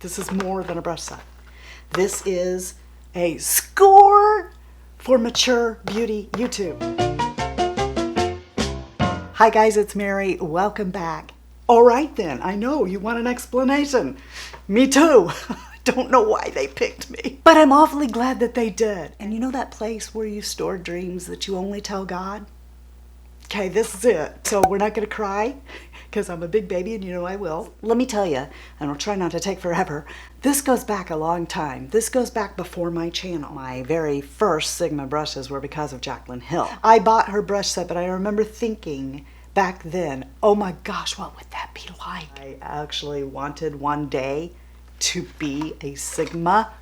This is more than a brush set. This is a score for mature beauty YouTube. Hi guys, it's Mary. Welcome back. All right then, I know you want an explanation. Me too. Don't know why they picked me, but I'm awfully glad that they did. And you know that place where you store dreams that you only tell God? Okay, this is it. So we're not gonna cry because I'm a big baby and you know I will. Let me tell you, and I'll try not to take forever, this goes back a long time. This goes back before my channel. My very first Sigma brushes were because of Jaclyn Hill. I bought her brush set, but I remember thinking back then, oh my gosh, what would that be like? I actually wanted one day to be a Sigma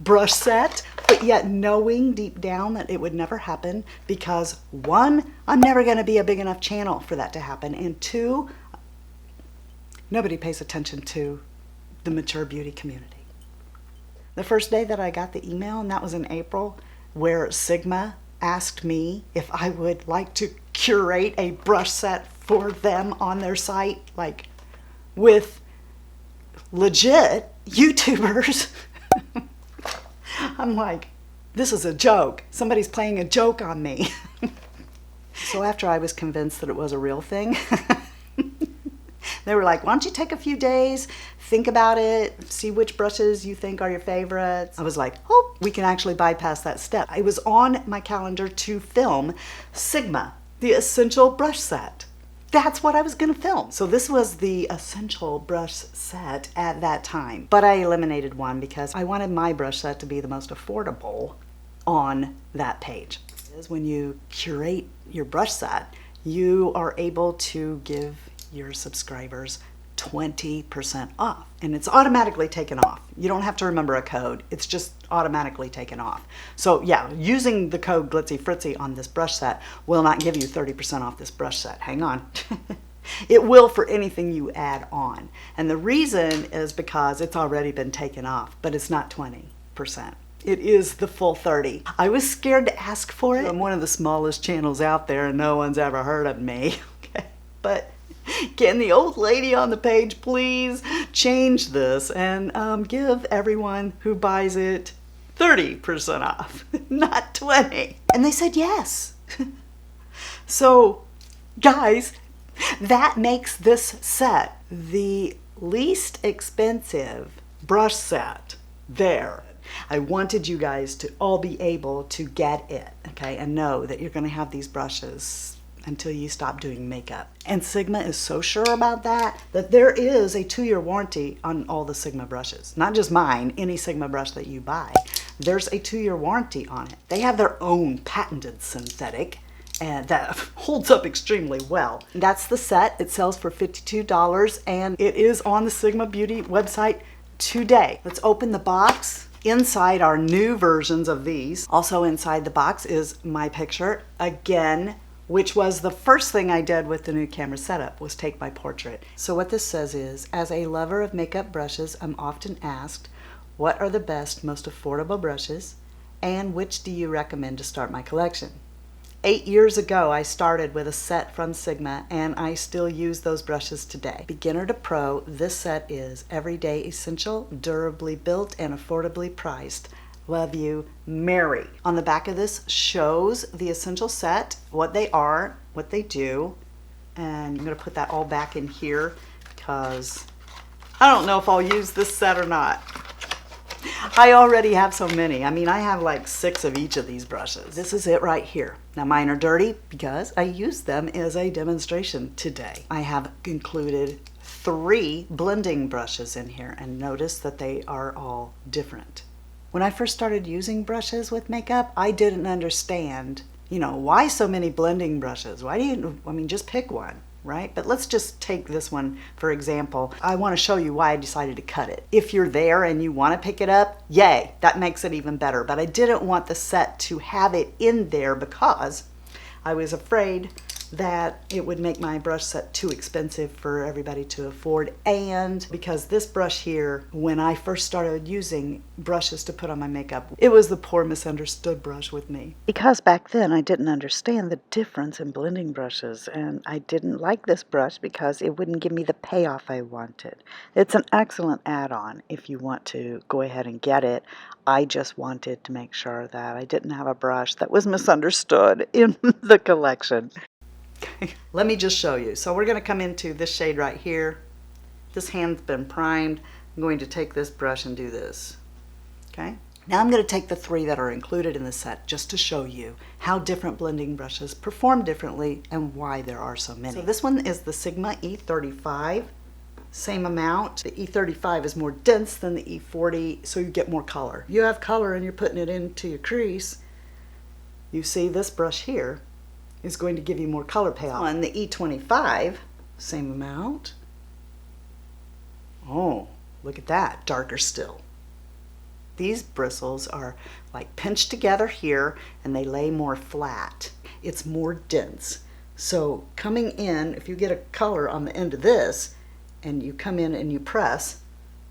brush set, but yet knowing deep down that it would never happen because one, I'm never going to be a big enough channel for that to happen, and two, nobody pays attention to the mature beauty community. The first day that I got the email, and that was in April, where Sigma asked me if I would like to curate a brush set for them on their site, like with legit YouTubers. I'm like, this is a joke. Somebody's playing a joke on me. So after I was convinced that it was a real thing, they were like, why don't you take a few days, think about it, see which brushes you think are your favorites. I was like, oh, we can actually bypass that step. It was on my calendar to film Sigma, the essential brush set. That's what I was gonna film. So this was the essential brush set at that time. But I eliminated one because I wanted my brush set to be the most affordable on that page. When you curate your brush set, you are able to give your subscribers 20% off, and it's automatically taken off. You don't have to remember a code. It's just automatically taken off. So yeah, using the code GLITZYFRITZY on this brush set will not give you 30% off this brush set. Hang on. It will for anything you add on. And the reason is because it's already been taken off, but it's not 20%. It is the full 30. I was scared to ask for it. I'm one of the smallest channels out there and no one's ever heard of me. Okay, but can the old lady on the page please change this and give everyone who buys it 30% off, not 20? And they said yes. So guys, that makes this set the least expensive brush set there. I wanted you guys to all be able to get it, okay, and know that you're going to have these brushes until you stop doing makeup. And Sigma is so sure about that there is a 2-year warranty on all the Sigma brushes. Not just mine, any Sigma brush that you buy. There's a 2-year warranty on it. They have their own patented synthetic, and that holds up extremely well. That's the set. It sells for $52, and it is on the Sigma Beauty website today. Let's open the box. Inside are new versions of these. Also inside the box is my picture, again, which was the first thing I did with the new camera setup, was take my portrait. So what this says is, as a lover of makeup brushes, I'm often asked, what are the best, most affordable brushes, and which do you recommend to start my collection? 8 years ago, I started with a set from Sigma, and I still use those brushes today. Beginner to pro, this set is everyday essential, durably built, and affordably priced. Love you, Mary. On the back of this shows the essential set, what they are, what they do, and I'm gonna put that all back in here because I don't know if I'll use this set or not. I already have so many. I mean, I have like 6 of each of these brushes. This is it right here. Now mine are dirty because I used them as a demonstration today. I have included 3 blending brushes in here, and notice that they are all different. When I first started using brushes with makeup, I didn't understand, you know, why so many blending brushes? Why do you, I mean, just pick one, right? But let's just take this one, for example. I want to show you why I decided to cut it. If you're there and you want to pick it up, yay, that makes it even better. But I didn't want the set to have it in there because I was afraid that it would make my brush set too expensive for everybody to afford, and because this brush here, when I first started using brushes to put on my makeup, it was the poor misunderstood brush with me. Because back then I didn't understand the difference in blending brushes, and I didn't like this brush because it wouldn't give me the payoff I wanted. It's an excellent add-on if you want to go ahead and get it. I just wanted to make sure that I didn't have a brush that was misunderstood in the collection. Let me just show you. So we're going to come into this shade right here. This hand's been primed. I'm going to take this brush and do this. Okay. Now I'm going to take the 3 that are included in the set just to show you how different blending brushes perform differently and why there are so many. So this one is the Sigma E35. Same amount. The E35 is more dense than the E40, so you get more color. You have color and you're putting it into your crease. You see this brush here is going to give you more color payoff. On the E25, same amount. Oh, look at that, darker still. These bristles are like pinched together here and they lay more flat. It's more dense. So coming in, if you get a color on the end of this and you come in and you press,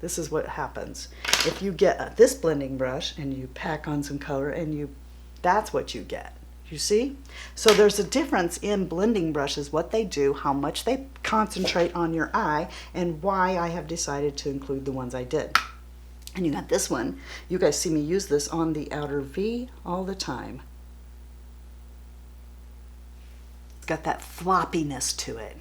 this is what happens. If you get this blending brush and you pack on some color and that's what you get. You see? So there's a difference in blending brushes, what they do, how much they concentrate on your eye, and why I have decided to include the ones I did. And you got this one. You guys see me use this on the outer V all the time. It's got that floppiness to it.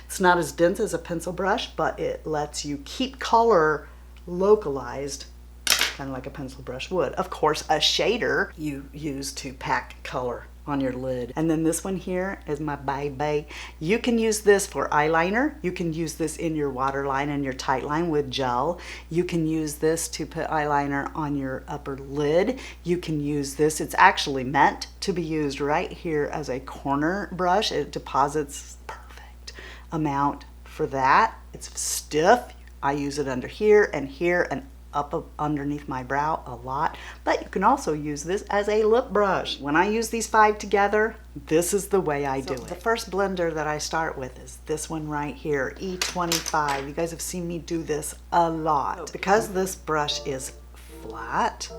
It's not as dense as a pencil brush, but it lets you keep color localized, kind of like a pencil brush would. Of course, a shader you use to pack color on your lid. And then this one here is my baby. You can use this for eyeliner. You can use this in your waterline and your tight line with gel. You can use this to put eyeliner on your upper lid. You can use this. It's actually meant to be used right here as a corner brush. It deposits perfect amount for that. It's stiff. I use it under here and up underneath my brow a lot, but you can also use this as a lip brush. When I use these 5 together, this is the way I do it. The first blender that I start with is this one right here, E25. You guys have seen me do this a lot. Because this brush is flat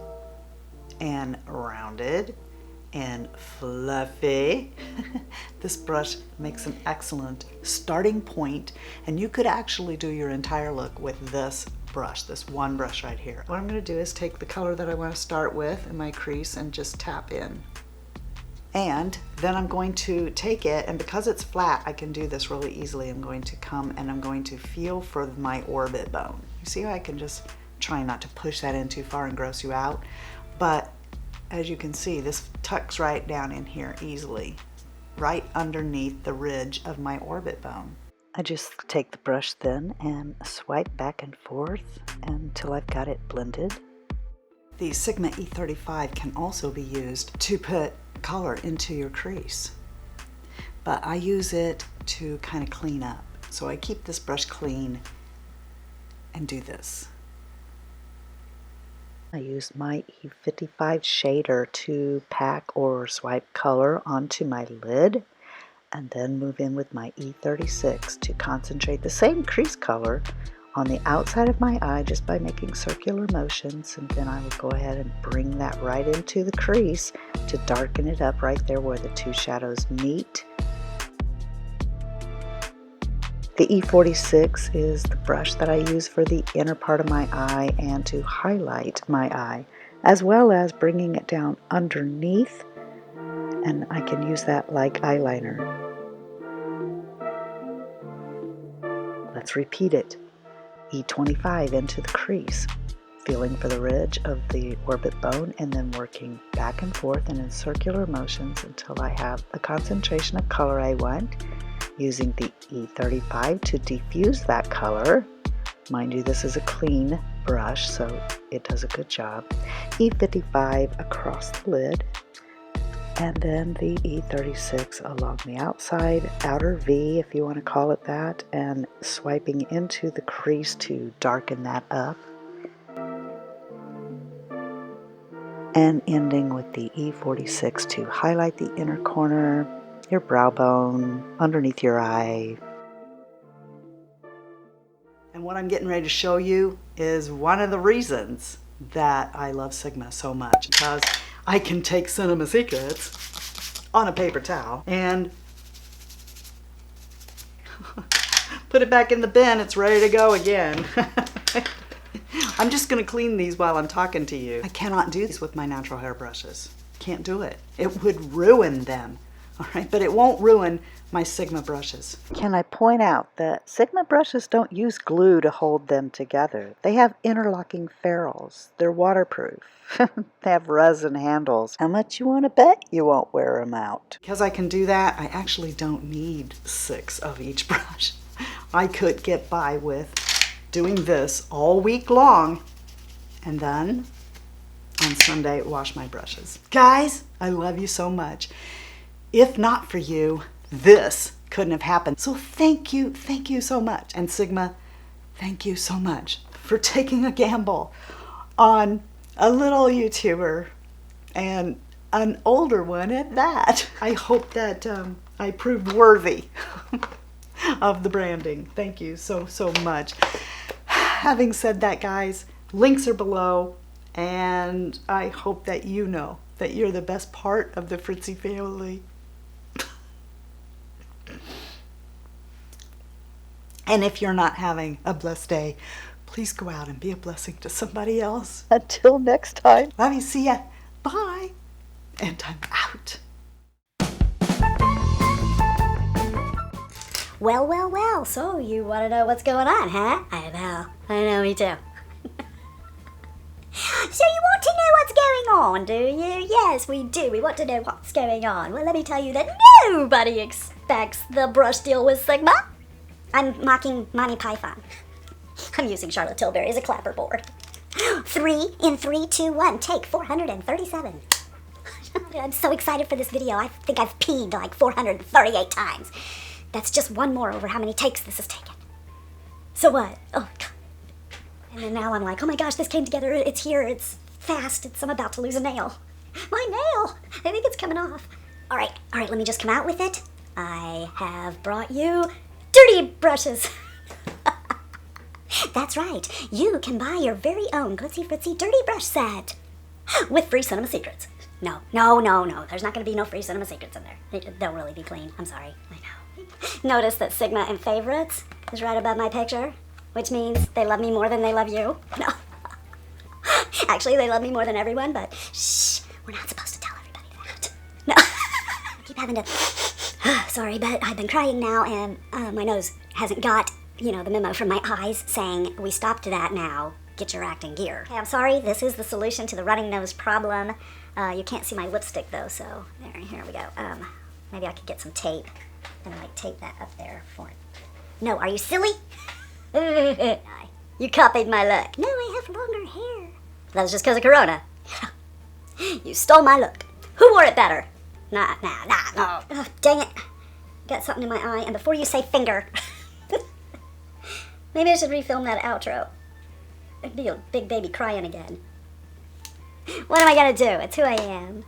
and rounded and fluffy, this brush makes an excellent starting point, and you could actually do your entire look with this brush, this one brush right here. What I'm going to do is take the color that I want to start with in my crease and just tap in. And then I'm going to take it, and because it's flat, I can do this really easily. I'm going to come and I'm going to feel for my orbit bone. You see how I can just try not to push that in too far and gross you out? But as you can see, this tucks right down in here easily, right underneath the ridge of my orbit bone. I just take the brush then and swipe back and forth until I've got it blended. The Sigma E35 can also be used to put color into your crease, but I use it to kind of clean up. So I keep this brush clean and do this. I use my E55 shader to pack or swipe color onto my lid, and then move in with my E36 to concentrate the same crease color on the outside of my eye just by making circular motions, and then I will go ahead and bring that right into the crease to darken it up right there where the 2 shadows meet. The E46 is the brush that I use for the inner part of my eye and to highlight my eye, as well as bringing it down underneath, and I can use that like eyeliner. Let's repeat it. E25 into the crease, feeling for the ridge of the orbit bone, and then working back and forth and in circular motions until I have the concentration of color I want, using the E35 to diffuse that color. Mind you, this is a clean brush, so it does a good job. E55 across the lid, and then the E36 along the outside, outer V if you want to call it that, and swiping into the crease to darken that up. And ending with the E46 to highlight the inner corner your brow bone, underneath your eye. And what I'm getting ready to show you is one of the reasons that I love Sigma so much, because I can take Cinema Secrets on a paper towel and put it back in the bin. It's ready to go again. I'm just gonna clean these while I'm talking to you. I cannot do this with my natural hair brushes. Can't do it. It would ruin them. All right, but it won't ruin my Sigma brushes. Can I point out that Sigma brushes don't use glue to hold them together? They have interlocking ferrules. They're waterproof. They have resin handles. How much you want to bet you won't wear them out? Because I can do that, I actually don't need 6 of each brush. I could get by with doing this all week long and then on Sunday wash my brushes. Guys, I love you so much. If not for you, this couldn't have happened. So thank you so much. And Sigma, thank you so much for taking a gamble on a little YouTuber and an older one at that. I hope that I proved worthy of the branding. Thank you so much. Having said that, guys, links are below, and I hope that you know that you're the best part of the Fritzy family. And if you're not having a blessed day, please go out and be a blessing to somebody else. Until next time. Love you. See ya. Bye. And I'm out. Well, so you want to know what's going on, huh? I know, me too. So you want to know what's going on, do you? Yes, we do. We want to know what's going on. Well, let me tell you that nobody expects the brush deal with Sigma. I'm mocking Monty Python. I'm using Charlotte Tilbury as a clapperboard. 3 in 3, 2, 1, take 437. I'm so excited for this video. I think I've peed like 438 times. That's just one more over how many takes this has taken. So what? Oh, God. And then now I'm like, oh my gosh, this came together. It's here. It's fast. I'm about to lose a nail. My nail! I think it's coming off. All right, let me just come out with it. I have brought you dirty brushes. That's right. You can buy your very own Glitzy Fritzy dirty brush set with free Cinema Secrets. No. There's not going to be no free Cinema Secrets in there. They'll really be clean. I'm sorry. I know. Notice that Sigma in favorites is right above my picture, which means they love me more than they love you. No. Actually, they love me more than everyone, but shh, we're not supposed to tell everybody that. No. I keep having to... Sorry, but I've been crying now, and my nose hasn't got, the memo from my eyes saying, we stopped that now. Get your act in gear. Okay, I'm sorry. This is the solution to the running nose problem. You can't see my lipstick, though, so here we go. Maybe I could get some tape and, tape that up there for it. No, are you silly? You copied my look. No, I have longer hair. That was just because of Corona. You stole my look. Who wore it better? Nah, no. Oh, dang it. Got something in my eye, and before you say finger, maybe I should refilm that outro. It'd be a big baby crying again. What am I gonna do? It's who I am.